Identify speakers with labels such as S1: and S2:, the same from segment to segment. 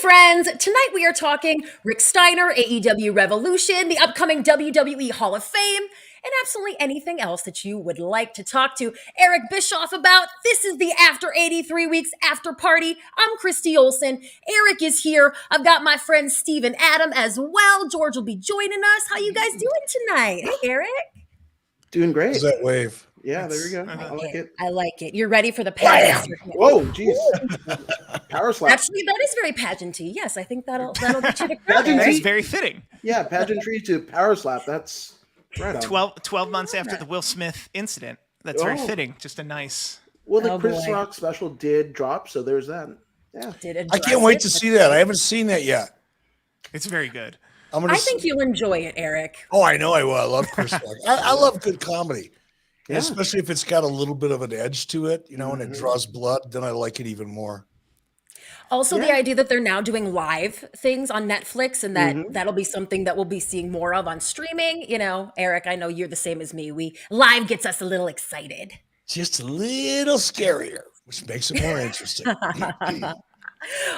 S1: friends. Tonight we are talking Rick Steiner, AEW Revolution, the upcoming WWE Hall of Fame, and absolutely anything else that you would like to talk to Eric Bischoff about. This is the After 83 Weeks After Party. I'm Christy Olson. Eric is here. I've got my friend Steven Adam as well. George will be joining us. How you guys doing tonight? Hey, Eric.
S2: Doing great.
S3: How's that wave?
S2: Yeah, there we go. I like it.
S1: I like it. You're ready for the pageant.
S2: Whoa, jeez. Power slap.
S1: Actually, that is very pageanty. Yes, I think that'll get you to
S2: Pageantry.
S4: That's very fitting.
S2: Yeah, pageantry to power slap. That's right on.
S4: 12 months after the Will Smith incident. That's very fitting. Just a nice...
S2: Well, the Chris Rock special did drop, so there's that. Yeah.
S3: I can't wait to see that. I haven't seen that yet.
S4: It's very good.
S1: I think you'll enjoy it, Eric.
S3: Oh, I know I will. I love Chris Rock. I love good comedy. Yeah. Especially if it's got a little bit of an edge to it, you know, and it draws blood, then I like it even more.
S1: Also, the idea that they're now doing live things on Netflix and that that'll be something that we'll be seeing more of on streaming. You know, Eric, I know you're the same as me. Live gets us a little excited.
S3: Just a little scarier, which makes it more interesting.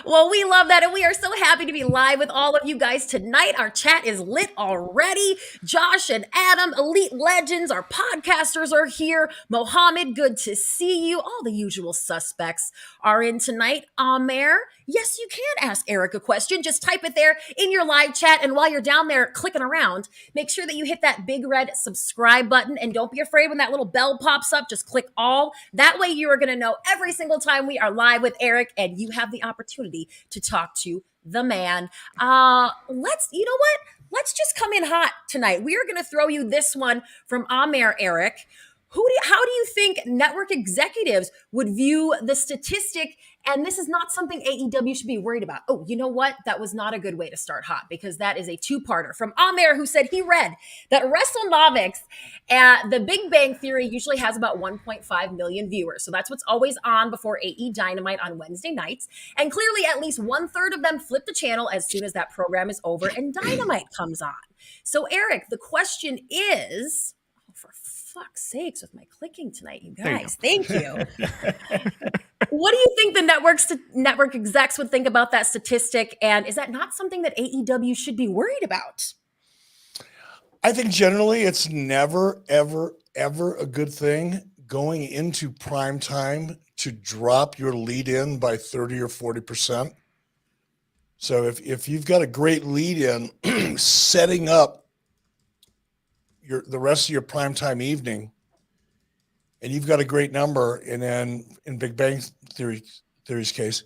S1: Well, we love that, and we are so happy to be live with all of you guys tonight. Our chat is lit already. Josh and Adam, Elite Legends, our podcasters are here. Mohammed, good to see you. All the usual suspects are in tonight. Amer, yes, you can ask Eric a question. Just type it there in your live chat, and while you're down there clicking around, make sure that you hit that big red subscribe button, and don't be afraid when that little bell pops up. Just click all. That way you are going to know every single time we are live with Eric, and you have the opportunity to talk to the man. Let's just come in hot tonight. We are going to throw you this one from Amer, Eric. How do you think network executives would view the statistic? And this is not something AEW should be worried about. Oh, you know what? That was not a good way to start hot, because that is a two-parter from Amer, who said he read that WrestleNomics, the Big Bang Theory usually has about 1.5 million viewers. So that's what's always on before AE Dynamite on Wednesday nights. And clearly at least 1/3 of them flip the channel as soon as that program is over and Dynamite comes on. So Eric, the question is, for fuck's sakes with my clicking tonight, you guys. Thank you. What do you think the network execs would think about that statistic? And is that not something that AEW should be worried about?
S3: I think generally it's never, ever, ever a good thing going into prime time to drop your lead in by 30 or 40%. So if you've got a great lead in setting up the rest of your primetime evening, and you've got a great number, and then in Big Bang Theory's case,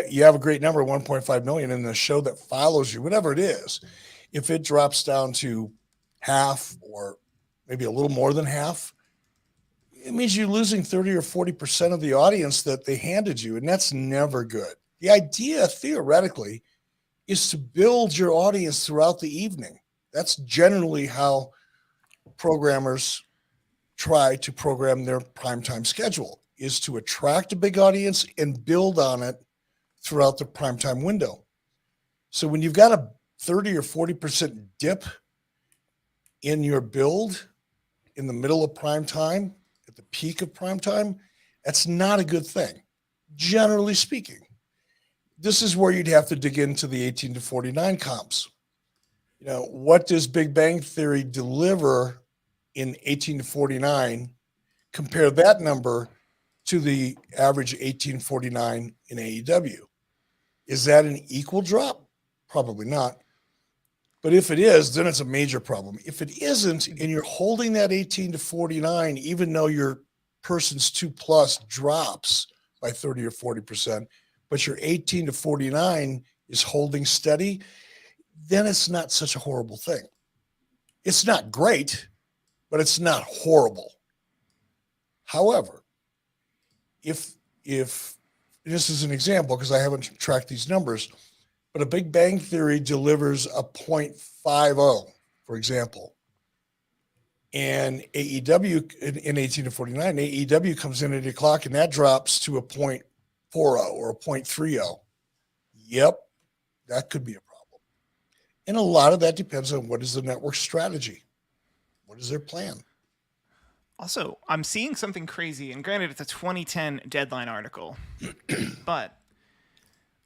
S3: you have a great number, 1.5 million, and the show that follows you, whatever it is, if it drops down to half or maybe a little more than half, it means you're losing 30 or 40% of the audience that they handed you, and that's never good. The idea, theoretically, is to build your audience throughout the evening. That's generally how programmers try to program their primetime schedule, is to attract a big audience and build on it throughout the primetime window. So when you've got a 30 or 40% dip in your build in the middle of primetime, at the peak of primetime, that's not a good thing, generally speaking. This is where you'd have to dig into the 18 to 49 comps. You know, what does Big Bang Theory deliver in 18 to 49? Compare that number to the average 1849 in AEW. Is that an equal drop? Probably not. But if it is, then it's a major problem. If it isn't, and you're holding that 18 to 49, even though your person's 2+ drops by 30 or 40%, but your 18 to 49 is holding steady, then it's not such a horrible thing. It's not great, but it's not horrible. However, if this is an example, because I haven't tracked these numbers, but a Big Bang Theory delivers a 0.50, for example, and AEW in 18 to 49, AEW comes in at 8 o'clock and that drops to a 0.40 or a 0.30. Yep, that could be a problem. And a lot of that depends on what is the network strategy. What is their plan?
S4: Also, I'm seeing something crazy, and granted, it's a 2010 Deadline article, but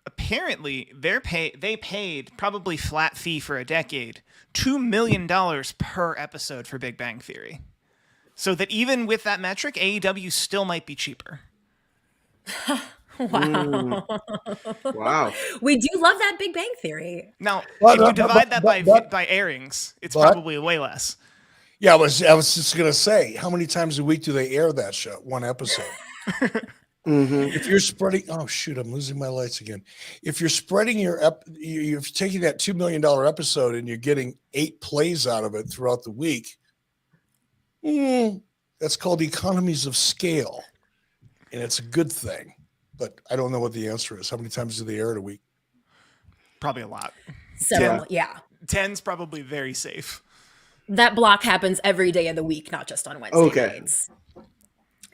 S4: apparently they paid probably flat fee for a decade, $2 million per episode for Big Bang Theory. So that even with that metric, AEW still might be cheaper.
S1: Wow.
S2: Wow.
S1: We do love that Big Bang Theory.
S4: Now,
S3: But-
S4: if you divide that by
S3: but-
S4: airings, it's
S3: but-
S4: probably way less.
S3: Yeah, I was just gonna say, how many times a week do they air that show? One episode. If you're spreading, oh shoot, I'm losing my lights again. If you're spreading you're taking that $2 million episode and you're getting 8 plays out of it throughout the week. That's called economies of scale, and it's a good thing. But I don't know what the answer is. How many times do they air it a week?
S4: Probably a lot.
S1: Several, yeah.
S4: 10's probably very safe.
S1: That block happens every day of the week, not just on Wednesday
S2: Okay.
S1: nights.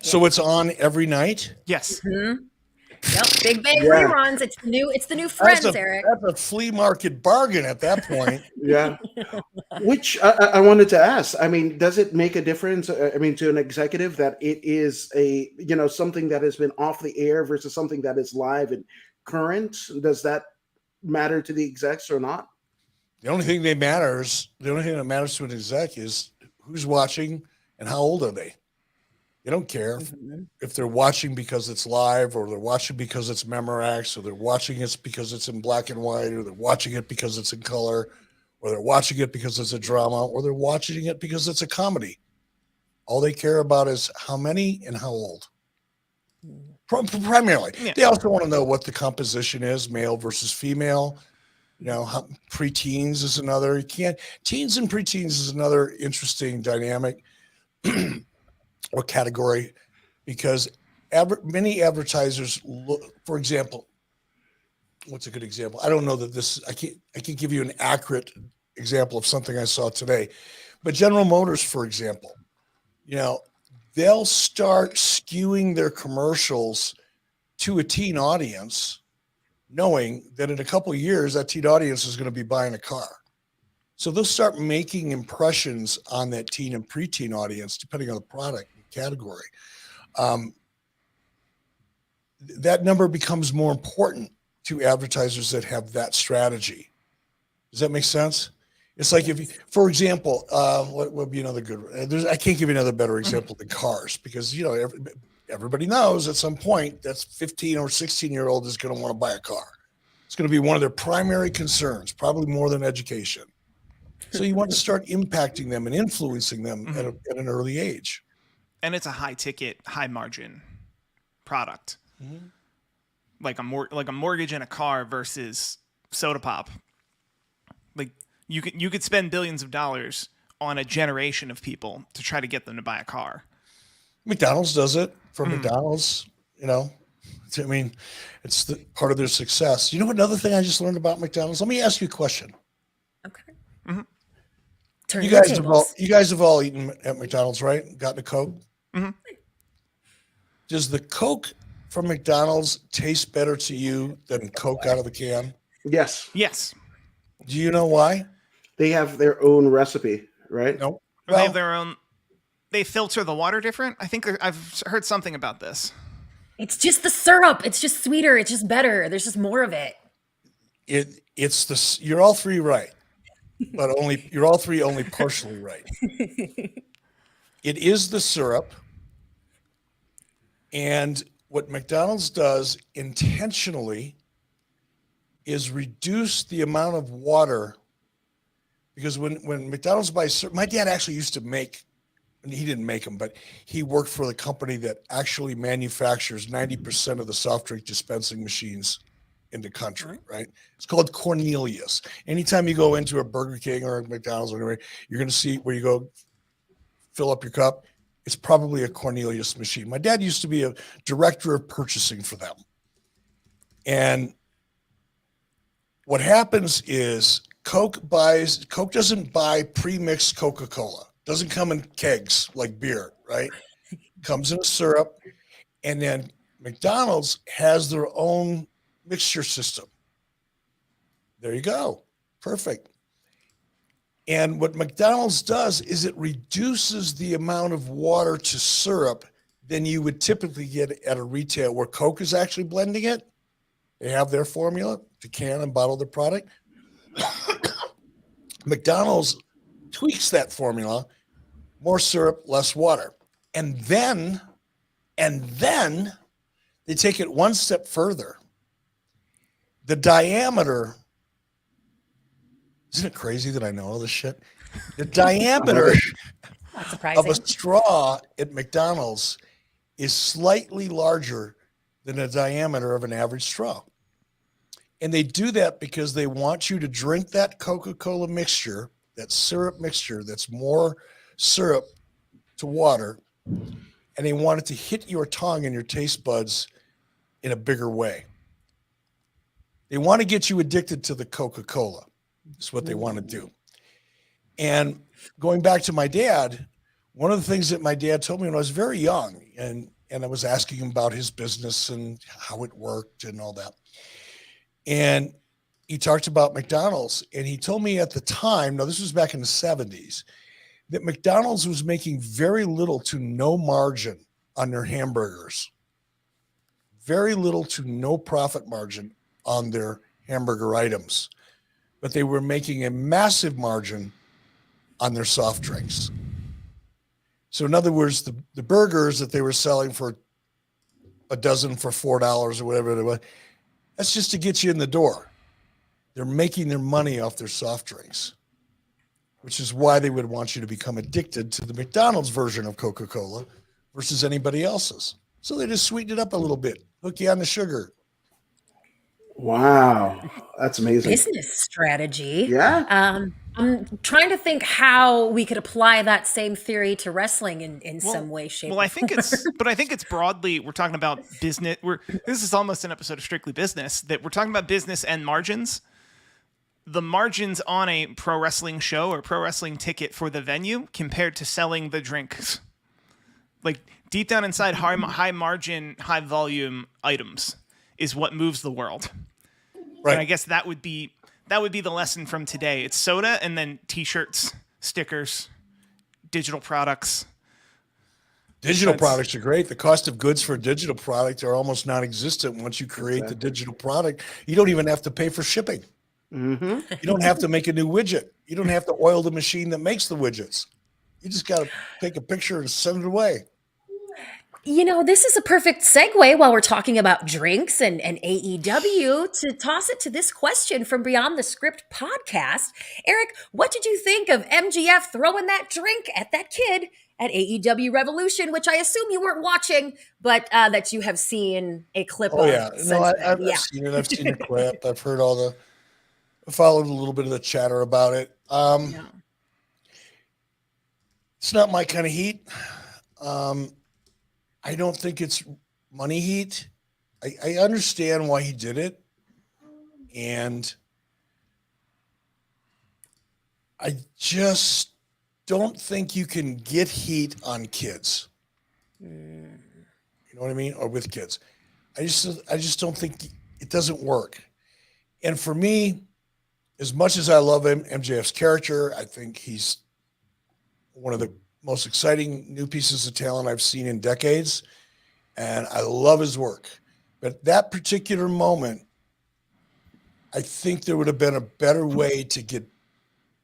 S3: So it's on every night?
S4: Yes.
S1: Yep, Big Bang
S2: Yeah.
S1: reruns. It's the new Friends, Eric.
S3: That's a flea market bargain at that point.
S2: Yeah. Which I wanted to ask. I mean, does it make a difference? I mean, to an executive that it is something that has been off the air versus something that is live and current? Does that matter to the execs or not?
S3: The only thing that matters to an exec is who's watching and how old are they. They don't care if they're watching because it's live, or they're watching because it's Memorex, or they're watching it because it's in black and white, or they're watching it because it's in color, or they're watching it because it's a drama, or they're watching it because it's a comedy. All they care about is how many and how old. Primarily.
S4: Yeah.
S3: They also want to know what the composition is, male versus female. How preteens is another. Teens and preteens is another interesting dynamic or category, because many advertisers look, for example, what's a good example? I don't know that I can't give you an accurate example of something I saw today, but General Motors, for example, they'll start skewing their commercials to a teen audience, knowing that in a couple of years, that teen audience is going to be buying a car. So they'll start making impressions on that teen and preteen audience, depending on the product and category. That number becomes more important to advertisers that have that strategy. Does that make sense? It's like for example, what would be another good? I can't give you another better example than cars, because everybody knows at some point that 15 or 16-year-old is going to want to buy a car. It's going to be one of their primary concerns, probably more than education. So you want to start impacting them and influencing them at an early age.
S4: And it's a high ticket, high margin product. Like a mortgage and a car versus soda pop. Like you could spend billions of dollars on a generation of people to try to get them to buy a car.
S3: McDonald's does it for McDonald's, it's part of their success. You know, another thing I just learned about McDonald's? Let me ask you a question.
S1: Okay.
S3: You guys have all eaten at McDonald's, right? Gotten a Coke? Does the Coke from McDonald's taste better to you than Coke out of the can?
S2: Yes.
S4: Yes.
S3: Do you know why?
S2: They have their own recipe, right?
S3: No.
S4: They have their own. They filter the water different. I think I've heard something about this.
S1: It's just the syrup. It's just sweeter. It's just better. There's just more of it.
S3: You're all three right, but you're all three only partially right. It is the syrup, and what McDonald's does intentionally is reduce the amount of water, because when McDonald's buys, my dad actually used to make, and he didn't make them, but he worked for the company that actually manufactures 90% of the soft drink dispensing machines in the country, right? It's called Cornelius. Anytime you go into a Burger King or a McDonald's or whatever, you're going to see where you go fill up your cup. It's probably a Cornelius machine. My dad used to be a director of purchasing for them. And what happens is Coke doesn't buy pre-mixed Coca-Cola. Doesn't come in kegs like beer, right? Comes in a syrup. And then McDonald's has their own mixture system. There you go. Perfect. And what McDonald's does is it reduces the amount of water to syrup than you would typically get at a retail where Coke is actually blending it. They have their formula to can and bottle their product. McDonald's tweaks that formula, more syrup, less water. And then they take it one step further. The diameter, isn't it crazy that I know all this shit? The diameter
S1: Not
S3: of
S1: surprising.
S3: a straw at McDonald's is slightly larger than the diameter of an average straw. And they do that because they want you to drink that Coca-Cola mixture, that syrup mixture that's more syrup to water, and they want it to hit your tongue and your taste buds in a bigger way. They want to get you addicted to the Coca-Cola. That's what they want to do. And going back to my dad, one of the things that my dad told me when I was very young, and I was asking him about his business and how it worked and all that. And he talked about McDonald's, and he told me at the time, now this was back in the 70s, that McDonald's was making very little to no margin on their hamburgers. Very little to no profit margin on their hamburger items. But they were making a massive margin on their soft drinks. So in other words, the burgers that they were selling for a dozen for $4 or whatever it was, that's just to get you in the door. They're making their money off their soft drinks, which is why they would want you to become addicted to the McDonald's version of Coca-Cola versus anybody else's. So they just sweeten it up a little bit, hook you on the sugar.
S2: Wow, that's amazing.
S1: Business strategy.
S2: Yeah.
S1: I'm trying to think how we could apply that same theory to wrestling in some way, shape.
S4: Well, I think it's broadly, we're talking about business. This is almost an episode of Strictly Business, that we're talking about business and margins. The margins on a pro wrestling show or pro wrestling ticket for the venue compared to selling the drinks. Like deep down inside, high margin, high volume items is what moves the world.
S3: Right.
S4: And I guess that would be the lesson from today. It's soda and then t-shirts, stickers, digital products.
S3: Digital products are great. The cost of goods for a digital product are almost non-existent once you create the digital product. You don't even have to pay for shipping.
S2: Mm-hmm.
S3: You don't have to make a new widget. You don't have to oil the machine that makes the widgets. You just got to take a picture and send it away.
S1: You know, this is a perfect segue while we're talking about drinks and AEW to toss it to this question from Beyond the Script podcast. Eric, what did you think of MGF throwing that drink at that kid at AEW Revolution, which I assume you weren't watching, but that you have seen a clip of?
S3: Yeah. No, I've seen it. I've seen a clip. I've heard I followed a little bit of the chatter about it. It's not my kind of heat. I don't think it's money heat. I understand why he did it. And I just don't think you can get heat on kids. You know what I mean? Or with kids. I just don't think it doesn't work. And for me, as much as I love MJF's character, I think he's one of the most exciting new pieces of talent I've seen in decades. And I love his work. But that particular moment, I think there would have been a better way to get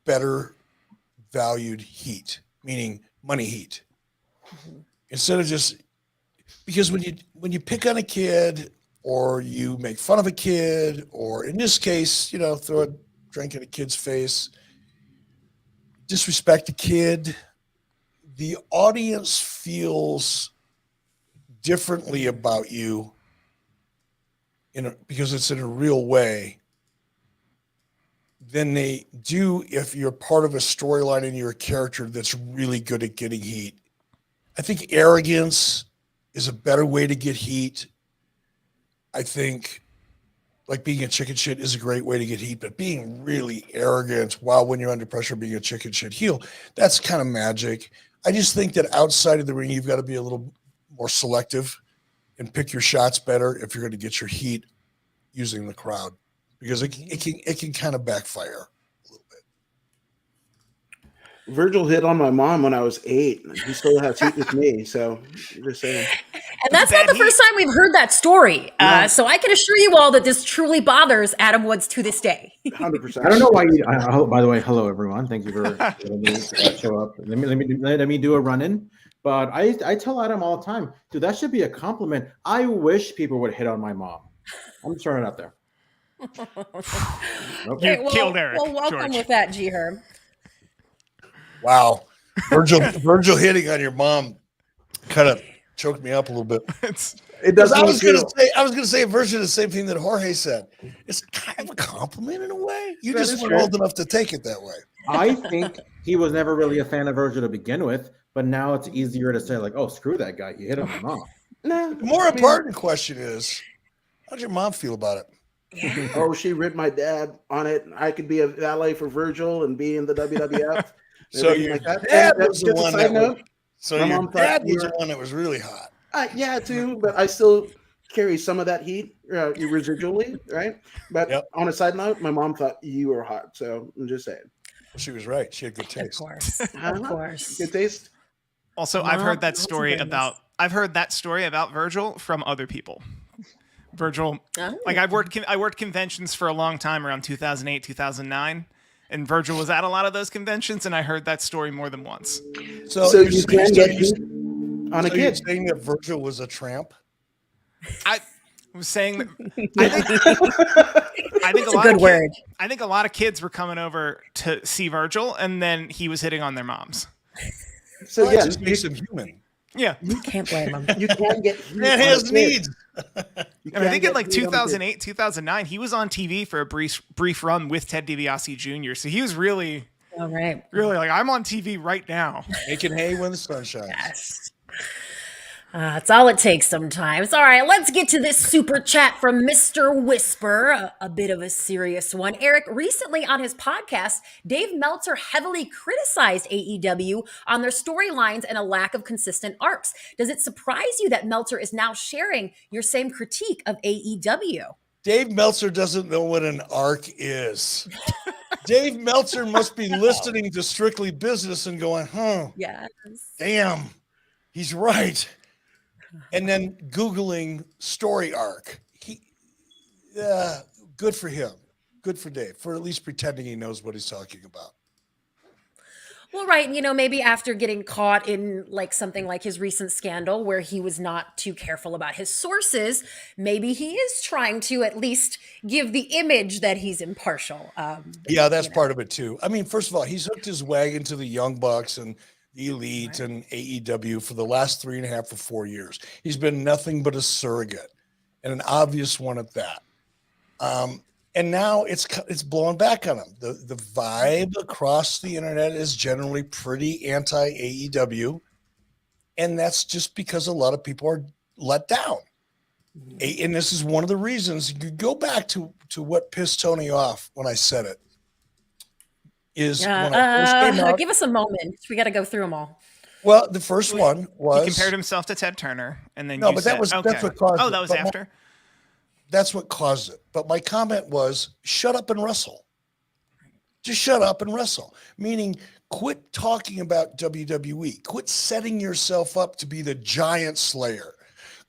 S3: better valued heat, meaning money heat. Instead of just, because when you pick on a kid or you make fun of a kid, or in this case, throw a drink in a kid's face, disrespect a kid, the audience feels differently about you because it's in a real way than they do if you're part of a storyline and you're a character that's really good at getting heat. I think arrogance is a better way to get heat. I think like being a chicken shit is a great way to get heat, but being really arrogant while when you're under pressure being a chicken shit heel, that's kind of magic. I just think that outside of the ring, you've got to be a little more selective and pick your shots better if you're going to get your heat using the crowd, because it can kind of backfire a little bit.
S2: Virgil hit on my mom when I was 8. He still has heat with me, so just saying.
S1: And that's not the first time we've heard that story. So I can assure you all that this truly bothers Adam Woods to this day.
S2: 100%.
S5: I don't know why you. By the way, hello everyone. Thank you for letting me show up. Let me do a run-in. But I tell Adam all the time, dude, that should be a compliment. I wish people would hit on my mom. I'm just throwing it out there.
S4: You killed Eric.
S1: Well, welcome
S4: George.
S1: with that, G Herb.
S3: Wow. Virgil hitting on your mom kind of choked me up a little bit.
S2: It does.
S3: I was gonna say a version of the same thing that Jorge said. It's kind of a compliment in a way. You just weren't old enough to take it that way.
S5: I think he was never really a fan of Virgil to begin with, but now it's easier to say like, "Oh, screw that guy. He hit on my mom."
S2: No,
S3: The more important question is, how'd your mom feel about it?
S2: Oh, she ripped my dad on it. I could be a valet for Virgil and be in the WWF.
S3: So your
S2: that.
S3: dad
S2: And
S3: was the
S2: just a
S3: one
S2: side
S3: that
S2: note.
S3: So
S2: My
S3: your
S2: mom thought
S3: dad
S2: you
S3: was
S2: were-
S3: the one that was really hot.
S2: Yeah, too, but I still carry some of that heat residually, right? But
S3: Yep.
S2: on a side note, my mom thought you were hot, so I'm just saying.
S3: She was right. She had good
S1: Of
S3: taste.
S1: course.
S2: Uh-huh.
S1: Of course.
S2: Good taste.
S4: Also,
S1: Mom,
S4: I've heard that
S1: lots of
S4: story
S1: goodness.
S4: I've heard that story about Virgil from other people. Virgil,
S1: Oh.
S4: like I worked conventions for a long time around 2008, 2009, and Virgil was at a lot of those conventions, and I heard that story more than once.
S2: So
S3: you're
S2: you
S3: saying-
S2: can get heat on a
S3: so you're
S2: kid.
S3: saying that Virgil was a tramp?
S4: I was saying that I think
S1: That's a good word.
S4: I think a lot of kids were coming over to see Virgil, and then he was hitting on their moms.
S2: So
S3: Well,
S2: yeah,
S3: it just makes him human.
S4: Yeah,
S1: Can't blame him.
S2: you can get heat
S3: Man
S2: on a
S3: has
S2: kid.
S3: needs.
S2: You
S4: and
S2: can
S4: I think in
S2: get
S4: like
S2: heat on a kid.
S4: 2008, 2009, he was on TV for a brief run with Ted DiBiase Jr. So he was really
S1: All right.
S4: like, I'm on TV right now.
S3: Making hay when the sun shines.
S1: Yes. That's all it takes sometimes. All right, let's get to this super chat from Mr. Whisper, a bit of a serious one. Eric, recently on his podcast, Dave Meltzer heavily criticized AEW on their storylines and a lack of consistent arcs. Does it surprise you that Meltzer is now sharing your same critique of AEW?
S3: Dave Meltzer doesn't know what an arc is. Dave Meltzer must be listening to Strictly Business and going,
S1: Yes.
S3: damn, he's right. And then Googling story arc. Good for him. Good for Dave for at least pretending he knows what he's talking about.
S1: Well, right. Maybe after getting caught in like something like his recent scandal where he was not too careful about his sources, maybe he is trying to at least give the image that he's impartial.
S3: Yeah, that's part of it too. I mean, first of all, he's hooked his wagon to the Young Bucks and the Elite and AEW for the last 3.5 or 4 years. He's been nothing but a surrogate and an obvious one at that. And now it's blowing back on him. The vibe across the internet is generally pretty anti-AEW, and that's just because a lot of people are let down. And this is one of the reasons. You go back to what pissed Tony off when I said it. Is when I first came out,
S1: give us a moment. We got to go through them all.
S3: well, the first one was
S4: He compared himself to Ted Turner, and then
S3: No,
S4: you
S3: but
S4: said,
S3: that was-
S4: okay.
S3: that's what caused
S4: Oh,
S3: it.
S4: that was
S3: But my-
S4: after.
S3: that's what caused it. But my comment was, shut up and wrestle. Just shut up and wrestle. Meaning, quit talking about WWE. Quit setting yourself up to be the giant slayer.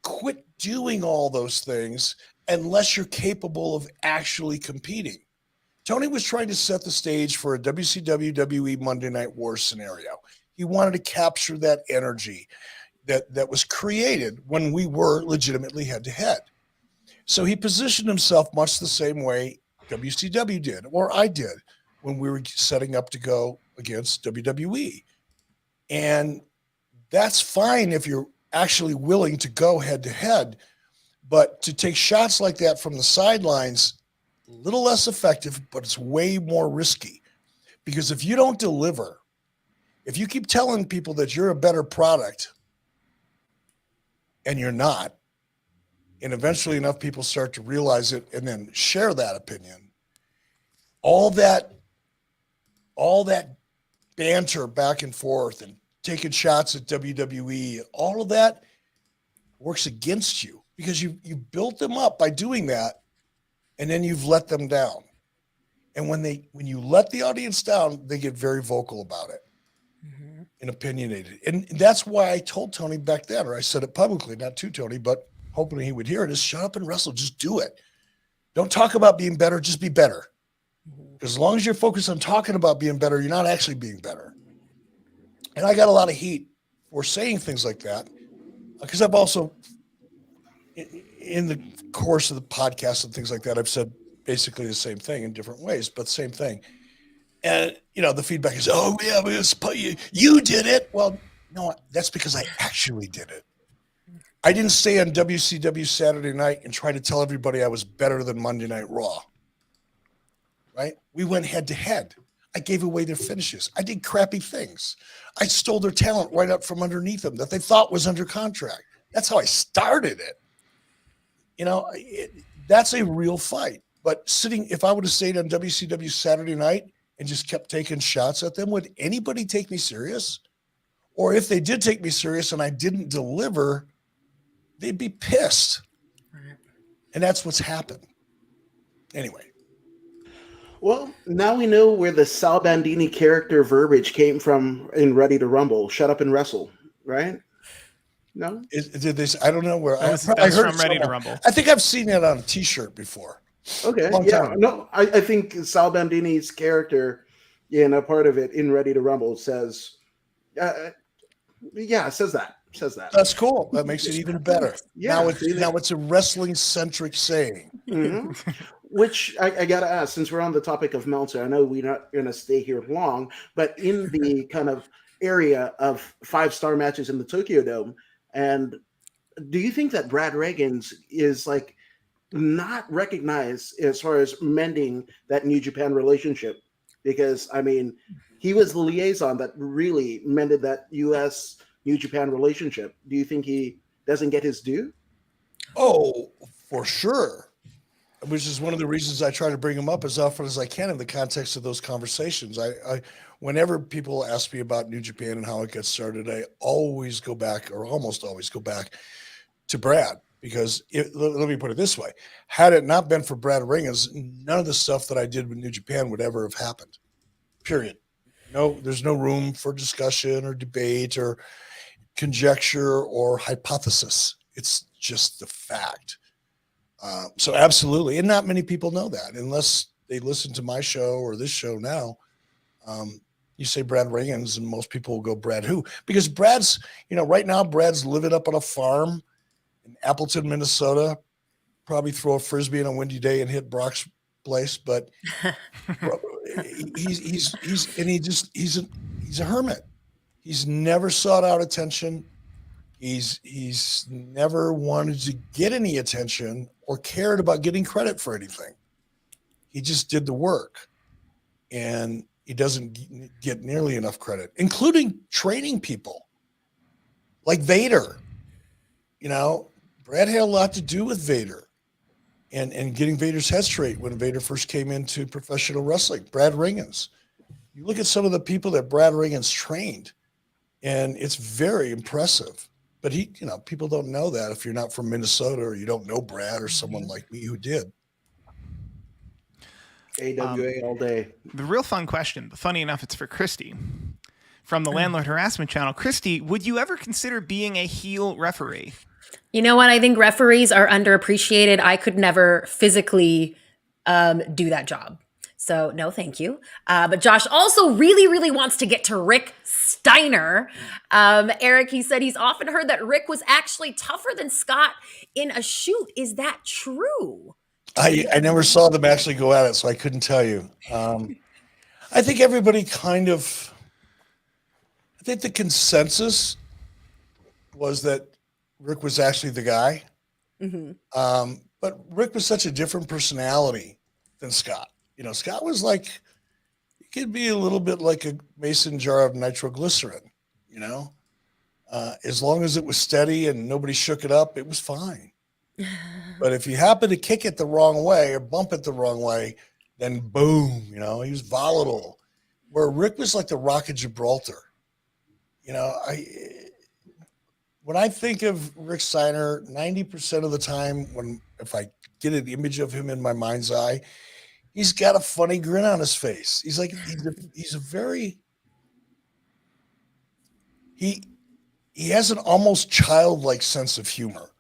S3: Quit doing all those things unless you're capable of actually competing. Tony was trying to set the stage for a WCW WWE Monday Night War scenario. He wanted to capture that energy that was created when we were legitimately head to head. So he positioned himself much the same way WCW did, or I did, when we were setting up to go against WWE. And that's fine if you're actually willing to go head to head, but to take shots like that from the sidelines, a little less effective, but it's way more risky. Because if you don't deliver, if you keep telling people that you're a better product and you're not, and eventually enough people start to realize it and then share that opinion, all that banter back and forth and taking shots at WWE, all of that works against you because you built them up by doing that, and then you've let them down. And when you let the audience down, they get very vocal about it. and opinionated. And that's why I told Tony back then, or I said it publicly, not to Tony, but hoping he would hear it, is shut up and wrestle. Just do it. Don't talk about being better. Just be better. Because as long as you're focused on talking about being better, you're not actually being better. And I got a lot of heat for saying things like that, because I've also, in the course of the podcast and things like that, I've said basically the same thing in different ways, but same thing. And, the feedback is, oh, yeah, but you did it. Well, no, that's because I actually did it. I didn't stay on WCW Saturday night and try to tell everybody I was better than Monday Night Raw. Right? We went head to head. I gave away their finishes. I did crappy things. I stole their talent right up from underneath them that they thought was under contract. That's how I started it. That's a real fight. But if I would have stayed on WCW Saturday night and just kept taking shots at them, would anybody take me serious? Or if they did take me serious and I didn't deliver, they'd be pissed. And that's what's happened. Anyway.
S2: Well, now we know where the Sal Bandini character verbiage came from in Ready to Rumble. Shut up and wrestle, right? No?
S3: Did this? I don't know where.
S4: I heard from Ready to Rumble.
S3: I think I've seen it on a T-shirt before.
S2: Okay, yeah. No, I think Sal Bandini's character, part of it in Ready to Rumble says, it says that.
S3: That's cool. That makes it even better.
S2: Yeah.
S3: Now it's a wrestling-centric saying.
S2: Mm-hmm. Which I got to ask, since we're on the topic of Meltzer, I know we're not going to stay here long, but in the kind of area of 5-star matches in the Tokyo Dome, and do you think that Brad Rheingans is like not recognized as far as mending that New Japan relationship? Because, he was the liaison that really mended that U.S. New Japan relationship. Do you think he doesn't get his due?
S3: Oh, for sure. Which is one of the reasons I try to bring him up as often as I can in the context of those conversations. I whenever people ask me about New Japan and how it gets started, I always go back, or almost always go back, to Brad. Because let me put it this way. Had it not been for Brad Rheingans, none of the stuff that I did with New Japan would ever have happened. Period. No, there's no room for discussion or debate or conjecture or hypothesis. It's just the fact. So absolutely. And not many people know that unless they listen to my show or this show now. You say Brad Rheingans and most people will go, Brad who? Because Brad's, right now Brad's living up on a farm in Appleton, Minnesota, probably throw a Frisbee on a windy day and hit Brock's place. But he's a hermit. He's never sought out attention. He's never wanted to get any attention or cared about getting credit for anything. He just did the work, and he doesn't get nearly enough credit, including training people like Vader. Brad had a lot to do with Vader and getting Vader's head straight when Vader first came into professional wrestling. Brad Rheingans. You look at some of the people that Brad Rheingans trained, and it's very impressive. But people don't know that if you're not from Minnesota or you don't know Brad or someone like me who did.
S2: AWA all day.
S4: The real fun question, but funny enough, it's for Christy from the Landlord Harassment Channel. Christy, would you ever consider being a heel referee?
S1: You know what? I think referees are underappreciated. I could never physically do that job. So no, thank you. But Josh also really, really wants to get to Rick Steiner. Eric, he said he's often heard that Rick was actually tougher than Scott in a shoot. Is that true?
S3: I never saw them actually go at it, so I couldn't tell you. I think everybody I think the consensus was that Rick was actually the guy. Mm-hmm. But Rick was such a different personality than Scott. Scott was like, he could be a little bit like a mason jar of nitroglycerin, as long as it was steady and nobody shook it up, it was fine. But if you happen to kick it the wrong way or bump it the wrong way, then boom, he was volatile. Where Rick was like the Rock of Gibraltar. When I think of Rick Steiner, 90% of the time, if I get an image of him in my mind's eye, he's got a funny grin on his face. He's he has an almost childlike sense of humor.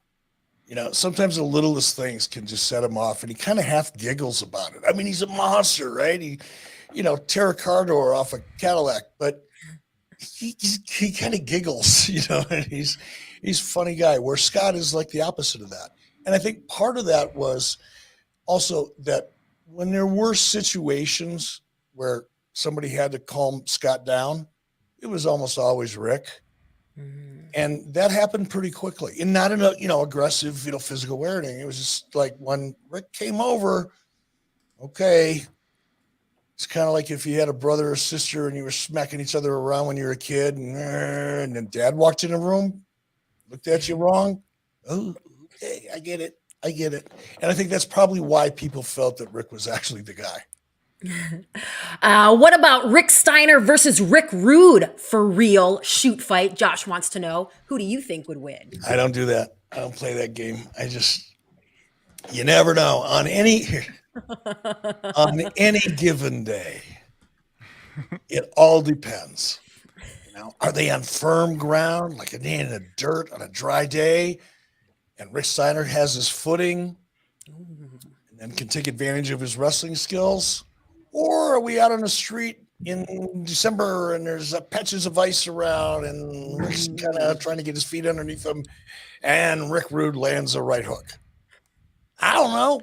S3: You know, sometimes the littlest things can just set him off, and he kind of half giggles about it. I mean, he's a monster, right? He, tear a car door off a Cadillac, but he kind of giggles, and he's a funny guy, where Scott is like the opposite of that. And I think part of that was also that when there were situations where somebody had to calm Scott down, it was almost always Rick. Mm-hmm. And that happened pretty quickly, and not in a, aggressive, physical way or anything. It was just like when Rick came over, okay. It's kind of like if you had a brother or sister and you were smacking each other around when you were a kid, and then Dad walked in the room, looked at you wrong. Oh, okay, I get it. And I think that's probably why people felt that Rick was actually the guy.
S1: What about Rick Steiner versus Rick Rude for real shoot fight? Josh wants to know, who do you think would win?
S3: I don't do that. I don't play that game. You never know on any given day. It all depends. Are they on firm ground, like in the dirt on a dry day, and Rick Steiner has his footing and then can take advantage of his wrestling skills? Or are we out on the street in December and there's patches of ice around and Rick's kind of trying to get his feet underneath him and Rick Rude lands a right hook? I don't know.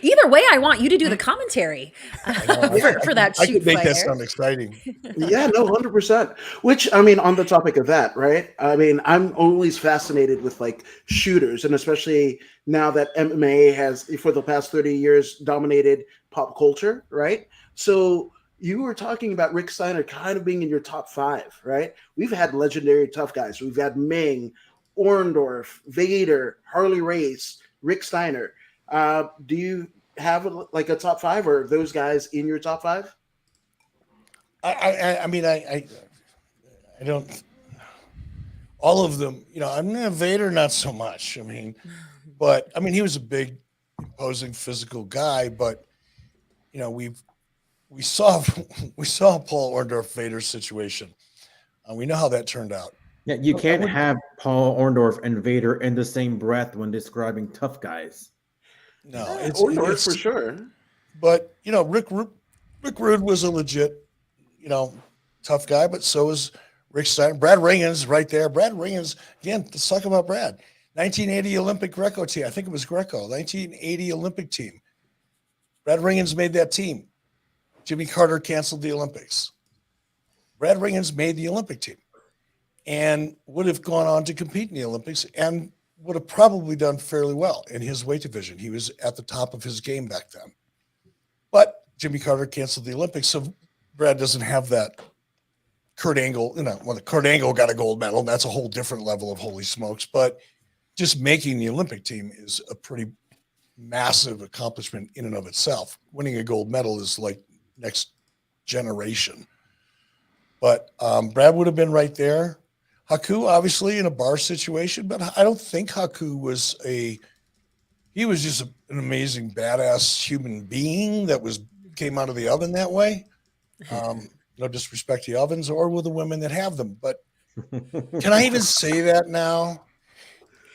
S1: Either way, I want you to do the commentary for that shoot.
S3: I could make that sound exciting.
S2: Yeah, no, 100%. Which, I mean, on the topic of that, right? I mean, I'm always fascinated with like shooters, and especially now that MMA has, for the past 30 years, dominated pop culture, right? So you were talking about Rick Steiner kind of being in your top 5, right? We've had legendary tough guys. We've had Ming, Orndorff, Vader, Harley Race, Rick Steiner. Do you have a top 5, or are those guys in your top 5?
S3: I mean, I don't. All of them, I'm Vader, not so much. I mean, but I mean, he was a big, imposing, physical guy. But we saw Paul Orndorff Vader situation. We know how that turned out.
S5: Yeah, you can't have Paul Orndorff and Vader in the same breath when describing tough guys.
S3: No,
S2: it's for sure.
S3: But Rick Rude was a legit, tough guy. But so was Rick Steiner. Brad Rheingans right there. Brad Rheingans, again. Let's talk about Brad. 1980 Olympic Greco team. I think it was Greco. 1980 Olympic team. Brad Rheingans made that team. Jimmy Carter canceled the Olympics. Brad Rheingans made the Olympic team, and would have gone on to compete in the Olympics and would have probably done fairly well in his weight division. He was at the top of his game back then. But Jimmy Carter canceled the Olympics, so Brad doesn't have that Kurt Angle, when Kurt Angle got a gold medal, that's a whole different level of holy smokes. But just making the Olympic team is a pretty massive accomplishment in and of itself. Winning a gold medal is like next generation. But Brad would have been right there. Haku, obviously, in a bar situation, but I don't think Haku was he was just an amazing, badass human being that came out of the oven that way. No disrespect to the ovens or with the women that have them, but can I even say that now?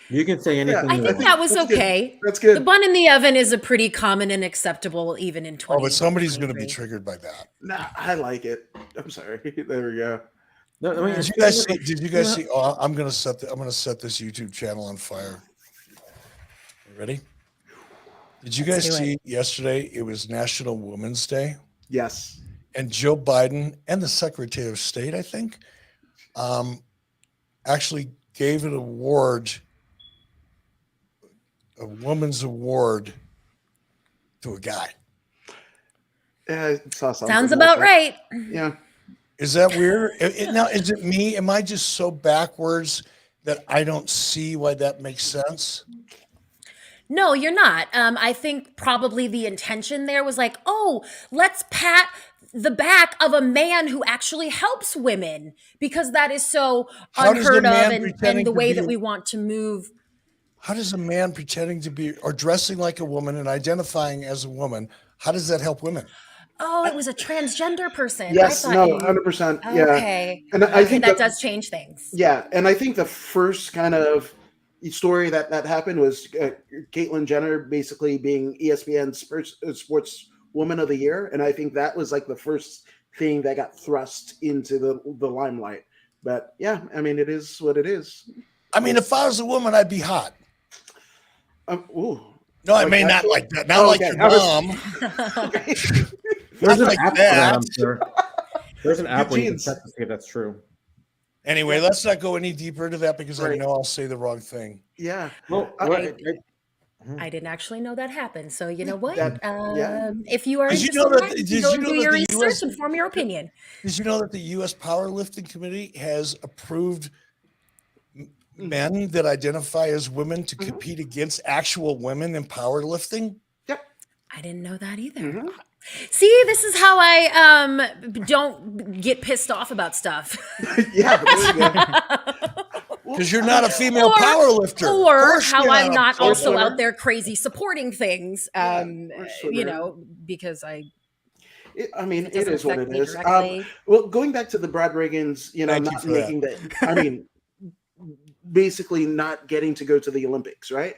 S5: You can say anything.
S1: I think that was okay.
S2: Good. That's good.
S1: The bun in the oven is a pretty common and acceptable even in 20.
S3: Oh, but somebody's going to be triggered by that.
S2: Nah, I like it. I'm sorry. There we go.
S5: No, I mean,
S3: Did you guys see? Oh, I'm gonna set this YouTube channel on fire. You ready? Did you guys see yesterday? It was National Women's Day.
S2: Yes.
S3: And Joe Biden and the Secretary of State, I think, actually gave an award, a woman's award, to a guy.
S2: Yeah, I saw something.
S1: Sounds about right.
S2: Yeah.
S3: Is that weird? Now, is it me? Am I just so backwards that I don't see why that makes sense?
S1: No, you're not. I think probably the intention there was like, oh, let's pat the back of a man who actually helps women, because that is so unheard of and the way that we want to move.
S3: How does a man pretending to be or dressing like a woman and identifying as a woman, how does that help women?
S1: Oh, it was a transgender person.
S2: Yes,
S1: I thought
S2: no, 100%. Yeah,
S1: Okay.
S2: and I
S1: Okay,
S2: think
S1: that does change things.
S2: Yeah, and I think the first kind of story that happened was Caitlyn Jenner basically being ESPN's Sports Woman of the Year, and I think that was like the first thing that got thrust into the limelight. But yeah, I mean, it is what it is.
S3: I mean, if I was a woman, I'd be hot.
S2: Ooh.
S3: No, I
S2: Like
S3: mean,
S2: that?
S3: not like that. Not like
S2: Okay,
S3: your
S2: I was-
S3: mom.
S5: There's an
S3: like
S5: app for
S3: that.
S5: that, I'm sure. There's an app where you can
S2: Eugene's-
S5: check to see if that's true.
S3: Anyway, let's not go any deeper into that because I
S2: Right.
S3: know I'll say the wrong thing.
S2: Yeah.
S5: Well,
S1: Okay. I didn't actually know that happened. So you know what?
S2: Yeah.
S1: If you are
S3: Did you
S1: interested
S3: know
S1: in
S3: that-
S1: that,
S3: did
S1: you
S3: you
S1: go
S3: know
S1: and do
S3: that
S1: your
S3: the
S1: research
S3: US
S1: and form your opinion.
S3: Did you know that the U.S. Powerlifting Committee has approved men that identify as women to compete against actual women in powerlifting?
S2: Yep.
S1: I didn't know that either.
S2: Mhm.
S1: See, this is how I don't get pissed off about stuff.
S2: Yeah. There you go.
S3: Because you're not a female
S1: Or-
S3: powerlifter. Of
S1: Or
S3: course
S1: how
S3: you're
S1: I'm
S3: a
S1: not
S2: sports
S1: also
S2: swimmer.
S1: out there crazy supporting things.
S2: or swimmer.
S1: You know, because
S2: I mean,
S1: it
S2: it
S1: doesn't
S2: is what
S1: affect
S2: it
S1: me
S2: is.
S1: directly.
S2: Well, going back to the Brad Rheingans,
S3: Thank you
S2: not
S3: for that.
S2: making that. I mean, basically not getting to go to the Olympics, right?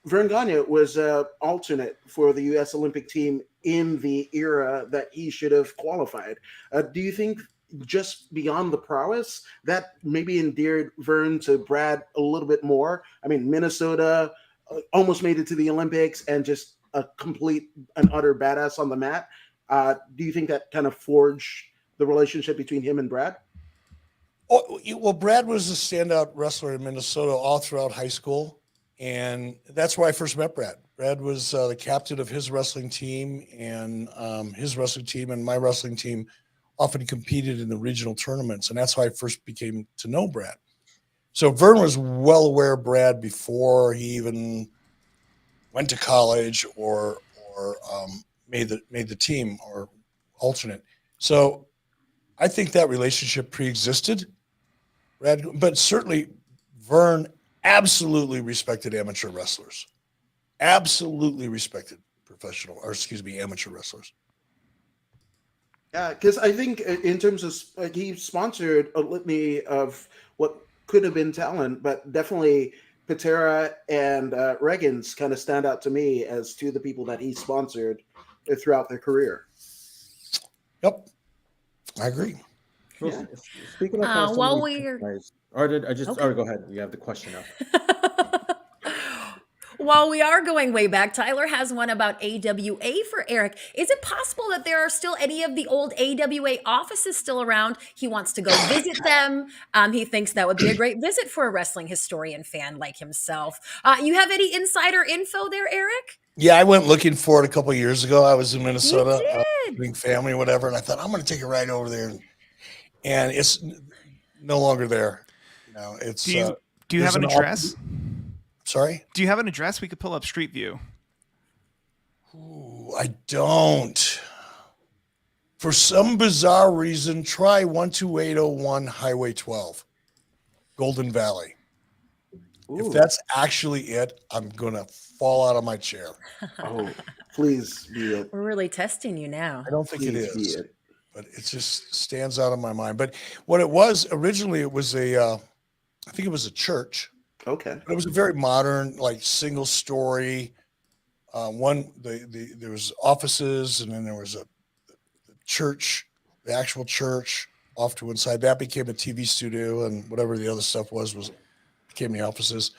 S2: Vern Gagne was an alternate for the U.S. Olympic team in the era that he should have qualified. Do you think, just beyond the prowess, that maybe endeared Vern to Brad a little bit more? I mean, Minnesota almost made it to the Olympics and just a complete and utter badass on the mat. Do you think that kind of forged the relationship between him and Brad?
S3: Well, Brad was a standout wrestler in Minnesota all throughout high school. And that's where I first met Brad. Brad was the captain of his wrestling team, and his wrestling team and my wrestling team often competed in the regional tournaments. And that's how I first became to know Brad. So Vern was well aware of Brad before he even went to college or made the team or alternate. So I think that relationship pre-existed. Brad, but certainly Vern absolutely respected amateur wrestlers. Absolutely respected amateur wrestlers.
S2: Yeah, because I think in terms of he sponsored a litany of what could have been talent, but definitely Patera and Rheingans kind of stand out to me as two of the people that he sponsored throughout their career.
S3: Yep, I agree.
S5: So, speaking of some
S1: while
S5: of these
S1: we're-
S5: guys, or did I just?
S1: Okay.
S5: Oh, go ahead. You have the question up.
S1: While we are going way back, Tyler has one about AWA for Eric. Is it possible that there are still any of the old AWA offices still around? He wants to go visit them. He thinks that would be a great visit for a wrestling historian fan like himself. You have any insider info there, Eric?
S3: Yeah, I went looking for it a couple of years ago. I was in Minnesota,
S1: did?
S3: doing family, whatever, and I thought I'm going to take a ride over there, and it's no longer there. You know, it's.
S4: Do you have
S3: there's
S4: an address?
S3: Sorry?
S4: Do you have an address? We could pull up Street View.
S3: Ooh, I don't. For some bizarre reason, try 12801 Highway 12, Golden Valley.
S2: Ooh.
S3: If that's actually it, I'm going to fall out of my chair.
S2: Oh, please be it.
S1: We're really testing you now.
S3: I don't think it
S2: Please be
S3: is,
S2: it.
S3: but it just stands out of my mind. But what it was originally, it was I think it was a church.
S2: Okay.
S3: But it was a very modern, like single story. There was offices, and then there was a church, the actual church off to one side. That became a TV studio, and whatever the other stuff was became the offices.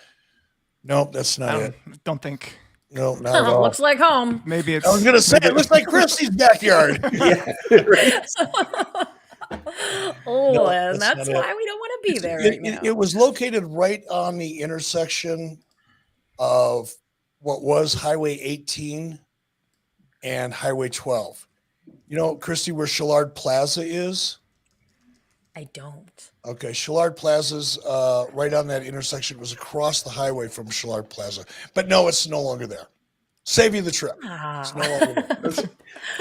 S3: Nope, that's not it.
S4: Don't think.
S3: No, not at all.
S1: Looks like home.
S4: Maybe it's.
S3: I was gonna say it looks like Christy's backyard.
S2: Yeah. Right.
S1: Oh,
S3: No,
S1: and
S3: that's
S1: that's
S3: not
S1: why we don't want to be there right now.
S3: It was located right on the intersection of what was Highway 18 and Highway 12. You know, Christy, where Shillard Plaza is?
S1: I don't.
S3: Okay, Shillard Plaza's right on that intersection. It was across the highway from Shillard Plaza. But no, it's no longer there. Save you the trip. It's no longer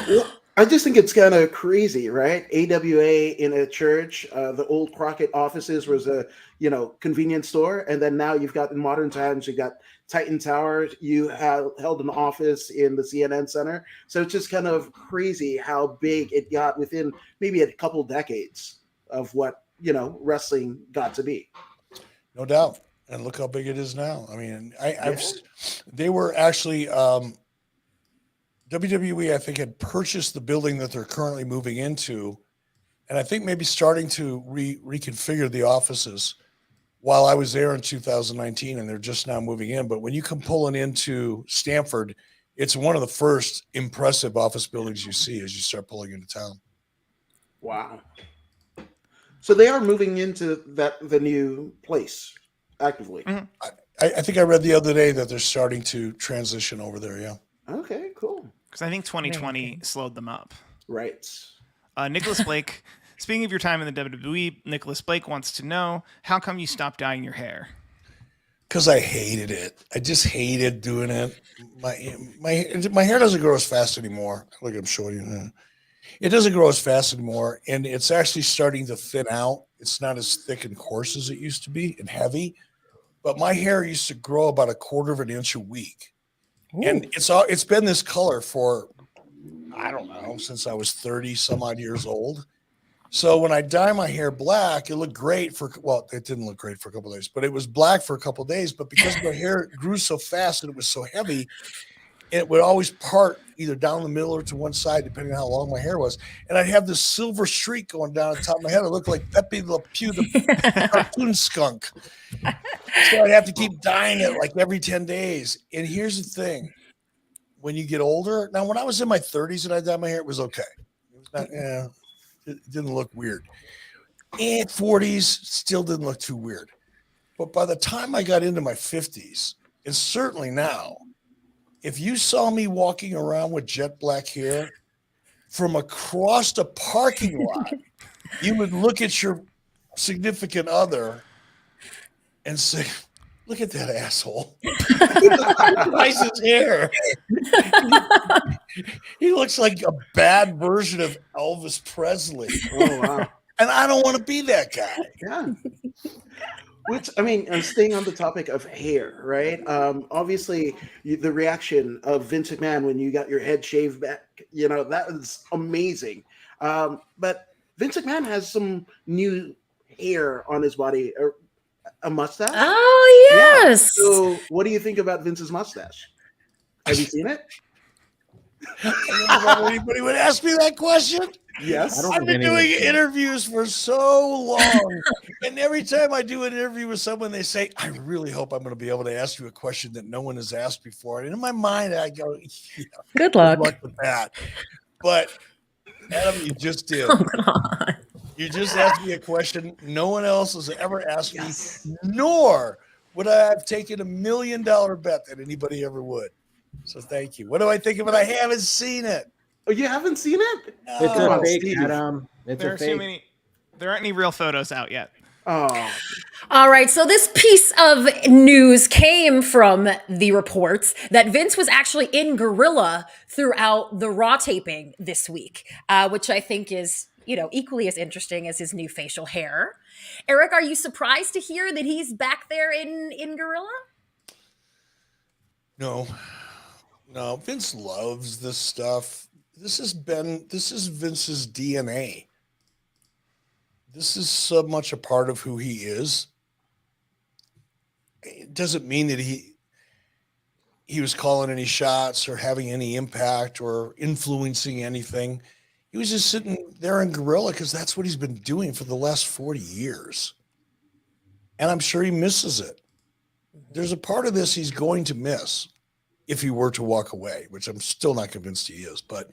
S3: there.
S2: I just think it's kind of crazy, right? AWA in a church, the old Crockett offices was a convenience store, and then now you've got in modern times you got Titan Tower. You have held an office in the CNN Center, so it's just kind of crazy how big it got within maybe a couple decades of what wrestling got to be.
S3: No doubt. And look how big it is now. I mean,
S2: Yeah.
S3: they were actually WWE, I think, had purchased the building that they're currently moving into, and I think maybe starting to reconfigure the offices while I was there in 2019, and they're just now moving in. But when you come pulling into Stamford, it's one of the first impressive office buildings you see as you start pulling into town.
S2: Wow. So they are moving into the new place actively.
S4: Mhm.
S3: I think I read the other day that they're starting to transition over there. Yeah.
S2: Okay, cool.
S4: Because I think 2020 slowed them up.
S2: Right.
S4: Nicholas Blake, speaking of your time in the WWE, Nicholas Blake wants to know, how come you stopped dyeing your hair?
S3: Because I hated it. I just hated doing it. My hair doesn't grow as fast anymore. Look, I'm showing you. It doesn't grow as fast anymore, and it's actually starting to thin out. It's not as thick and coarse as it used to be and heavy. But my hair used to grow about 1/4 of an inch a week.
S1: Ooh.
S3: And it's been this color for, I don't know, since I was 30 some odd years old. So when I dye my hair black, it looked great it didn't look great for a couple of days, but it was black for a couple of days. But because my hair grew so fast and it was so heavy, it would always part either down the middle or to one side, depending on how long my hair was. And I'd have this silver streak going down the top of my head. It looked like Pepe Le Pew, the cartoon skunk. So I'd have to keep dyeing it like every 10 days. And here's the thing. When you get older, now when I was in my 30s and I dyed my hair, it was okay. It was not, it didn't look weird. And 40s still didn't look too weird. But by the time I got into my 50s, and certainly now, if you saw me walking around with jet black hair from across the parking lot, you would look at your significant other and say, look at that asshole. Nice his hair. He looks like a bad version of Elvis Presley.
S2: Oh, wow.
S3: And I don't want to be that guy.
S2: Yeah. Which, I mean, staying on the topic of hair, right? Obviously, the reaction of Vince McMahon when you got your head shaved back, that was amazing. But Vince McMahon has some new hair on his body, a mustache.
S1: Oh, yes.
S2: Yeah. So, what do you think about Vince's mustache? Have you seen it?
S3: Anybody would ask me that question?
S2: Yes.
S3: I've been doing interviews for so long. And every time I do an interview with someone, they say, I really hope I'm going to be able to ask you a question that no one has asked before. And in my mind, I go,
S1: Good luck.
S3: with that. But Adam, you just did.
S1: Oh, God.
S3: You just asked me a question no one else has ever asked
S2: Yes.
S3: me, nor would I have taken $1 million bet that anybody ever would. So thank you. What do I think of it? I haven't seen it.
S2: Oh, you haven't seen it?
S5: It's
S2: Come
S5: a
S2: on,
S5: fake,
S2: Steve.
S5: Adam. It's
S4: There
S5: a
S4: are too
S5: fake.
S4: many. There aren't any real photos out yet.
S2: Oh,
S1: All right, so this piece of news came from the reports that Vince was actually in Gorilla throughout the Raw taping this week, which I think is, equally as interesting as his new facial hair. Eric, are you surprised to hear that he's back there in Gorilla?
S3: No, Vince loves this stuff. This is Vince's DNA. This is so much a part of who he is. It doesn't mean that he was calling any shots or having any impact or influencing anything. He was just sitting there in Gorilla because that's what he's been doing for the last 40 years. And I'm sure he misses it. There's a part of this he's going to miss if he were to walk away, which I'm still not convinced he is. But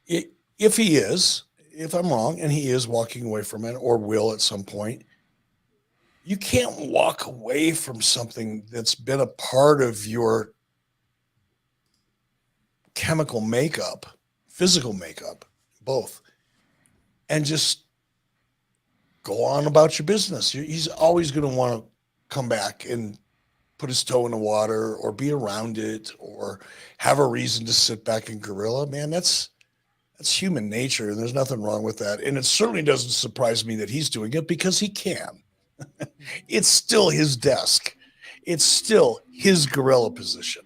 S3: if he is, if I'm wrong, and he is walking away from it or will at some point, you can't walk away from something that's been a part of your chemical makeup, physical makeup, both, and just go on about your business. He's always going to want to come back and put his toe in the water or be around it or have a reason to sit back in Gorilla. Man, that's It's human nature, and there's nothing wrong with that. And it certainly doesn't surprise me that he's doing it because he can. It's still his desk. It's still his gorilla position.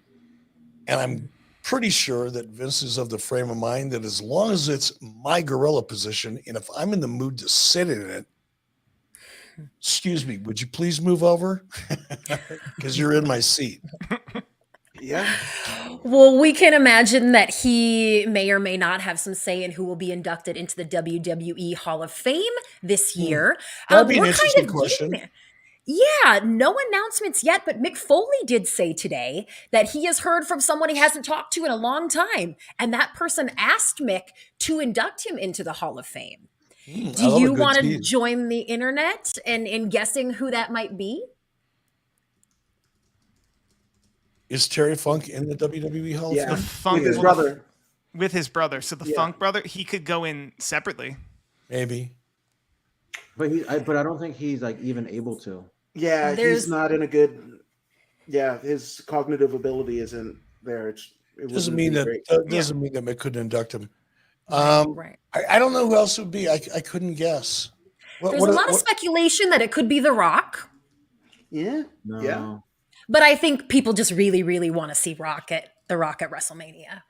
S3: And I'm pretty sure that Vince is of the frame of mind that as long as it's my gorilla position, and if I'm in the mood to sit in it, excuse me, would you please move over? Because you're in my seat.
S2: Yeah.
S1: Well, we can imagine that he may or may not have some say in who will be inducted into the WWE Hall of Fame this year.
S3: That'd be an
S1: We're
S3: interesting
S1: getting
S3: question.
S1: there. Yeah, no announcements yet, but Mick Foley did say today that he has heard from someone he hasn't talked to in a long time. And that person asked Mick to induct him into the Hall of Fame.
S3: I
S1: Do
S3: love a
S1: you
S3: good
S1: want to
S3: tease.
S1: join the internet in guessing who that might be?
S3: Is Terry Funk in the WWE Hall
S2: Yeah.
S3: of
S4: The
S3: Fame?
S4: Funk
S2: With his
S4: will-
S2: brother.
S4: with his brother. So the
S2: Yeah.
S4: Funk brother, he could go in separately.
S3: Maybe.
S5: But I don't think he's like even able to.
S2: Yeah,
S1: There's-
S2: he's not in a good. Yeah, his cognitive ability isn't there. It
S3: Doesn't
S2: wouldn't
S3: mean
S2: be
S3: that
S2: great.
S3: doesn't mean that Mick couldn't induct him.
S1: Right.
S3: I don't know who else it would be. I couldn't guess.
S1: There's a lot of speculation that it could be The Rock,
S2: Yeah,
S5: No.
S2: yeah.
S1: but I think people just really, really want to see The Rock at WrestleMania.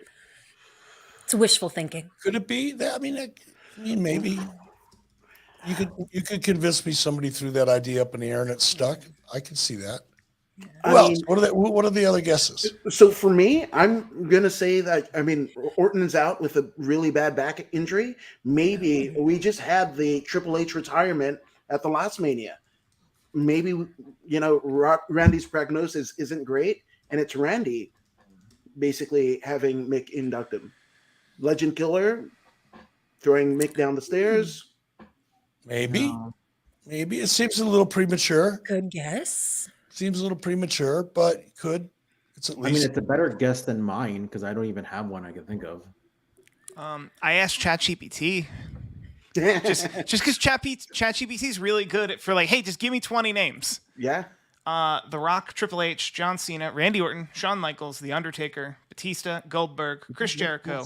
S1: It's wishful thinking.
S3: could it be that? I mean, maybe you could convince me somebody threw that idea up in the air and it stuck. I could see that.
S2: I
S3: Who else?
S2: mean-
S3: What are the other guesses?
S2: So for me, I'm gonna say that Orton is out with a really bad back injury. Maybe we just had the Triple H retirement at the last Mania. Maybe Randy's prognosis isn't great, and it's Randy basically having Mick induct him. Legend killer, throwing Mick down the stairs.
S3: Maybe.
S5: No.
S3: Maybe it seems a little premature.
S1: Good guess.
S3: Seems a little premature, but it could. It's at
S5: I mean,
S3: least.
S5: it's a better guess than mine because I don't even have one I can think of.
S4: I asked ChatGPT just because ChatGPT is really good for like, hey, just give me 20 names.
S2: Yeah.
S4: The Rock, Triple H, John Cena, Randy Orton, Shawn Michaels, The Undertaker, Batista, Goldberg, Chris Jericho,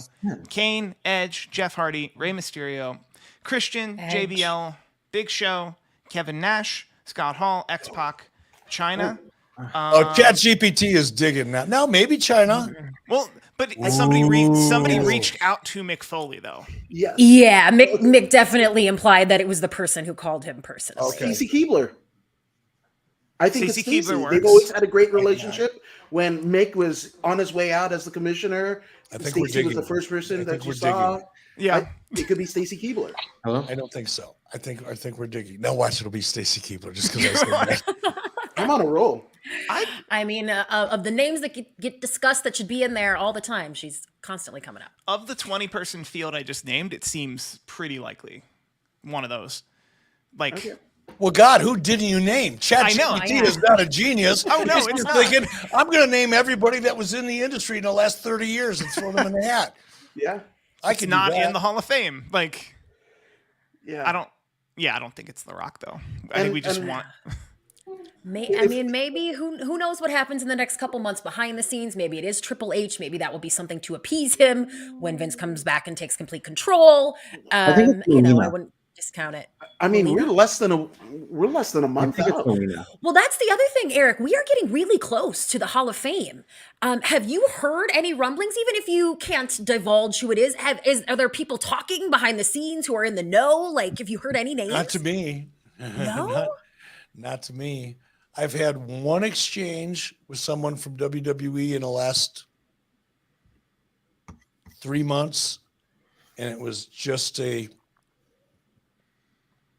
S4: Kane, Edge, Jeff Hardy, Rey Mysterio, Christian,
S1: Edge.
S4: JBL, Big Show, Kevin Nash, Scott Hall, X-Pac, China.
S3: ChatGPT is digging that. No, maybe China.
S4: Well, but somebody reached out to Mick Foley though.
S2: Yes.
S1: Yeah, Mick definitely implied that it was the person who called him personally.
S3: Okay.
S2: Stacey Keebler. I think
S4: Stacey
S2: it's Stacey.
S4: Keebler
S2: They've
S4: works.
S2: always had a great relationship. When Mick was on his way out as the commissioner,
S3: I think we're
S2: Stacey was
S3: digging.
S2: the first
S3: I
S2: person
S3: think
S2: that you
S3: we're
S2: saw.
S3: digging.
S4: Yeah.
S2: It could be Stacey Keebler.
S5: Hello?
S3: I don't think so. I think we're digging. Now watch, it'll be Stacey Keebler just because I said that.
S2: I'm on a roll.
S1: I mean, of the names that get discussed that should be in there all the time, she's constantly coming up.
S4: Of the 20-person field I just named, it seems pretty likely one of those. Like,
S2: Okay.
S3: Well, God, who didn't you name?
S4: I know.
S3: ChatGPT is not a genius.
S4: Oh, no,
S3: He's
S4: it's
S3: just
S4: not.
S3: thinking, I'm going to name everybody that was in the industry in the last 30 years and throw them in the hat.
S2: Yeah.
S3: I
S4: it's
S3: can
S4: not
S3: do that.
S4: in the Hall of Fame. Like,
S2: Yeah.
S4: I don't think it's The Rock though. I think we just want.
S1: Maybe who knows what happens in the next couple months behind the scenes. Maybe it is Triple H. Maybe that will be something to appease him when Vince comes back and takes complete control.
S5: I think it's
S1: I
S5: Melina.
S1: wouldn't discount it.
S2: I mean,
S1: Melina?
S2: we're less than a
S5: I
S2: month
S5: think it's
S2: out.
S5: Melina.
S1: Well, that's the other thing, Eric. We are getting really close to the Hall of Fame. Have you heard any rumblings, even if you can't divulge who it is? Are there people talking behind the scenes who are in the know? Like, have you heard any names?
S3: Not to me.
S1: No?
S3: Not to me. I've had one exchange with someone from WWE in the last 3 months, and it was just a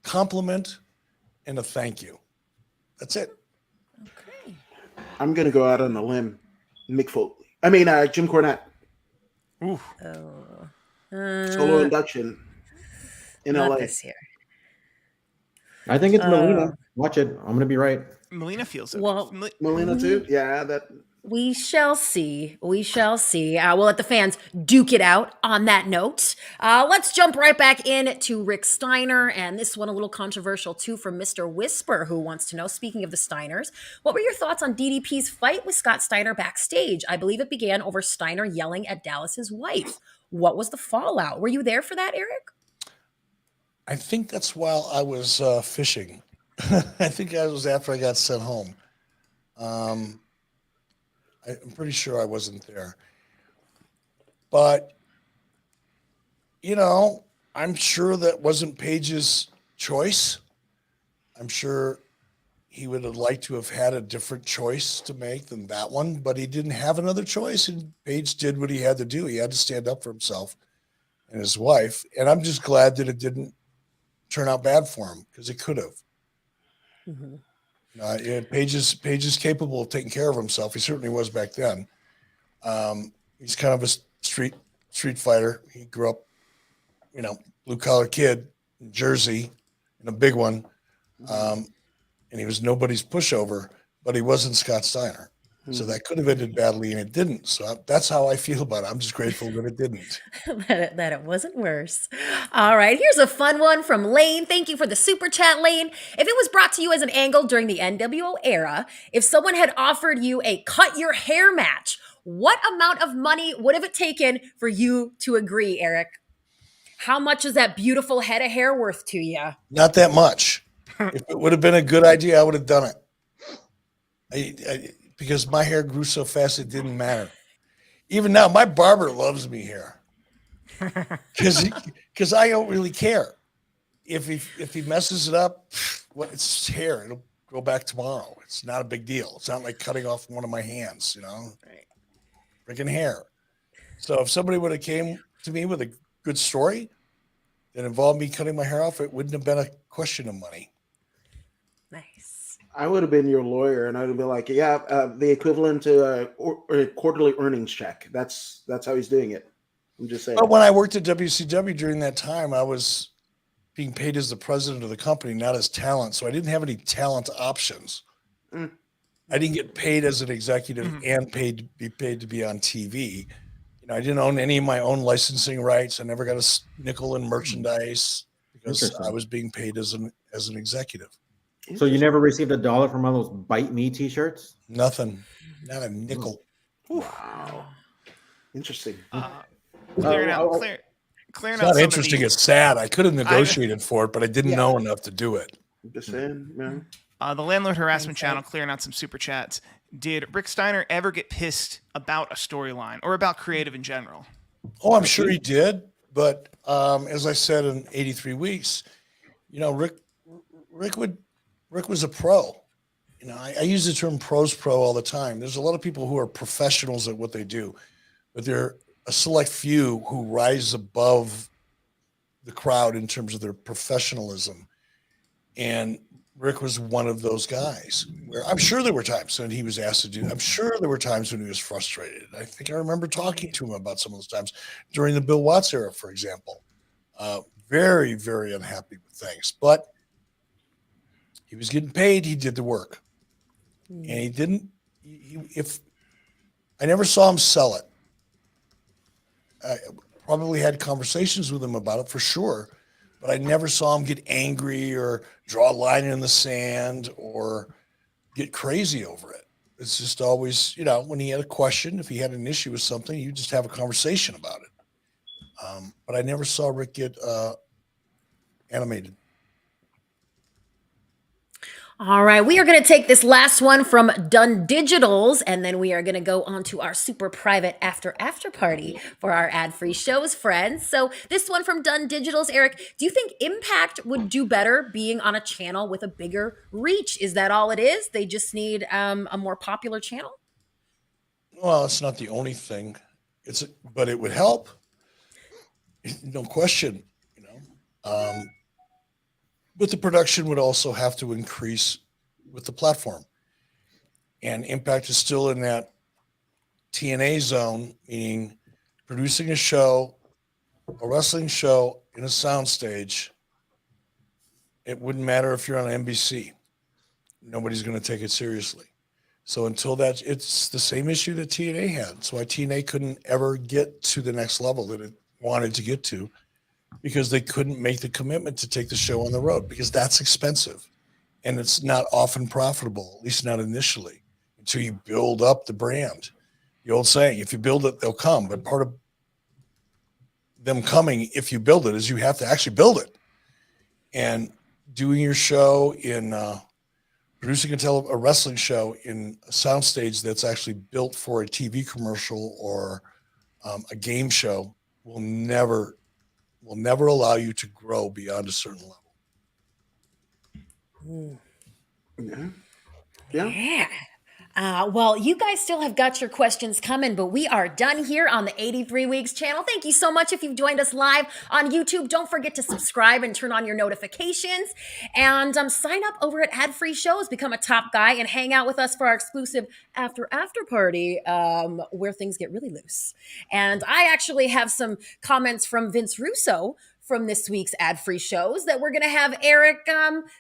S3: compliment and a thank you. That's it.
S1: Okay.
S2: I'm gonna go out on a limb. Mick Foley. Jim Cornette.
S4: Ooh,
S2: Solo induction in
S1: Not
S2: LA.
S1: this year.
S5: I think it's Melina. Watch it. I'm gonna be right.
S4: Melina feels it.
S1: Well,
S2: Melina too. Yeah, that.
S1: We shall see. We shall see. We'll let the fans duke it out on that note. Let's jump right back in to Rick Steiner. And this one a little controversial too from Mr. Whisper, who wants to know, speaking of the Steiners, what were your thoughts on DDP's fight with Scott Steiner backstage? I believe it began over Steiner yelling at Dallas's wife. What was the fallout? Were you there for that, Eric?
S3: I think that's while I was fishing. I think I was after I got sent home. I'm pretty sure I wasn't there. But, you know, I'm sure that wasn't Page's choice. I'm sure he would have liked to have had a different choice to make than that one, but he didn't have another choice, and Page did what he had to do. He had to stand up for himself and his wife, and I'm just glad that it didn't turn out bad for him, because it could have. Page is capable of taking care of himself. He certainly was back then. He's kind of a street fighter. He grew up, blue collar kid in Jersey, and a big one. And he was nobody's pushover, but he wasn't Scott Steiner. So that could have ended badly, and it didn't. So that's how I feel about it. I'm just grateful that it didn't.
S1: that it wasn't worse. All right, here's a fun one from Lane. Thank you for the super chat, Lane. If it was brought to you as an angle during the NWO era, if someone had offered you a cut your hair match, what amount of money would have it taken for you to agree, Eric? How much is that beautiful head of hair worth to you?
S3: Not that much. If it would have been a good idea, I would have done it. Because my hair grew so fast, it didn't matter. Even now, my barber loves me here because I don't really care. If he messes it up, it's hair. It'll go back tomorrow. It's not a big deal. It's not like cutting off one of my hands,
S1: Right.
S3: Freaking hair. So if somebody would have came to me with a good story that involved me cutting my hair off, it wouldn't have been a question of money.
S1: Nice.
S2: I would have been your lawyer, and I would have been like, the equivalent to a quarterly earnings check. That's how he's doing it. I'm just saying.
S3: But when I worked at WCW during that time, I was being paid as the president of the company, not as talent. So I didn't have any talent options. I didn't get paid as an executive and be paid to be on TV. I didn't own any of my own licensing rights. I never got a nickel in merchandise because I was being paid as an executive.
S5: So you never received $1 from one of those Bite Me T-shirts?
S3: Nothing, not a nickel.
S2: Wow, interesting.
S4: Clearing out
S3: It's not interesting. It's sad. I could have negotiated for it, but I didn't know enough to do it.
S2: I'm just saying, man.
S4: The Landlord Harassment Channel clearing out some super chats. Did Rick Steiner ever get pissed about a storyline or about creative in general?
S3: Oh, I'm sure he did. But as I said in 83 Weeks, Rick was a pro. I use the term pros pro all the time. There's a lot of people who are professionals at what they do, but there are a select few who rise above the crowd in terms of their professionalism. And Rick was one of those guys where I'm sure there were times when he was asked to do. I'm sure there were times when he was frustrated. I think I remember talking to him about some of those times during the Bill Watts era, for example. Very, very unhappy with things, but he was getting paid. He did the work, and he didn't. If I never saw him sell it, I probably had conversations with him about it for sure. But I never saw him get angry or draw a line in the sand or get crazy over it. It's just always, when he had a question, if he had an issue with something, you just have a conversation about it. But I never saw Rick get animated.
S1: All right, we are going to take this last one from Done Digitals, and then we are going to go on to our super private after party for our ad-free shows, friends. So this one from Done Digitals, Eric, do you think Impact would do better being on a channel with a bigger reach? Is that all it is? They just need a more popular channel?
S3: Well, it's not the only thing. But it would help. No question, But the production would also have to increase with the platform. And Impact is still in that TNA zone, meaning producing a show, a wrestling show in a soundstage. It wouldn't matter if you're on NBC. Nobody's going to take it seriously. So until that, it's the same issue that TNA had. That's why TNA couldn't ever get to the next level that it wanted to get to, because they couldn't make the commitment to take the show on the road, because that's expensive and it's not often profitable, at least not initially, until you build up the brand. The old saying, if you build it, they'll come. But part of them coming if you build it is you have to actually build it. And doing your show in producing a wrestling show in a soundstage that's actually built for a TV commercial or a game show will never allow you to grow beyond a certain level.
S2: Yeah.
S1: Well, you guys still have got your questions coming, but we are done here on the 83 Weeks channel. Thank you so much if you've joined us live on YouTube. Don't forget to subscribe and turn on your notifications. And sign up over at Ad Free Shows, become a top guy, and hang out with us for our exclusive after party where things get really loose. And I actually have some comments from Vince Russo from this week's ad-free shows that we're going to have Eric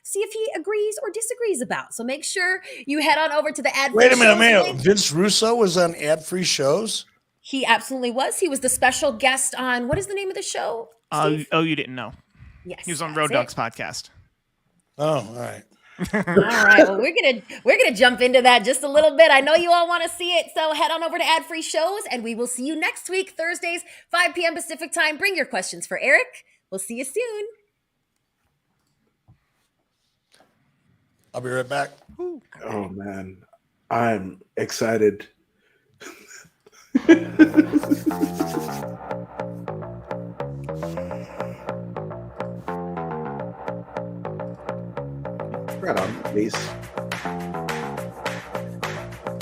S1: see if he agrees or disagrees about. So make sure you head on over to the ad-free
S3: Wait a minute,
S1: shows
S3: man. Vince Russo was on ad-free shows?
S1: He absolutely was. He was the special guest on, what is the name of the show, Steve?
S4: You didn't know.
S1: Yes.
S4: He was on Road Dogs podcast.
S3: Oh, all right.
S1: All right. Well, we're gonna jump into that just a little bit. I know you all want to see it, so head on over to Ad Free Shows, and we will see you next week, Thursdays, 5 p.m. Pacific time. Bring your questions for Eric. We'll see you soon.
S3: I'll be right back.
S2: Oh man, I'm excited. Right on, please.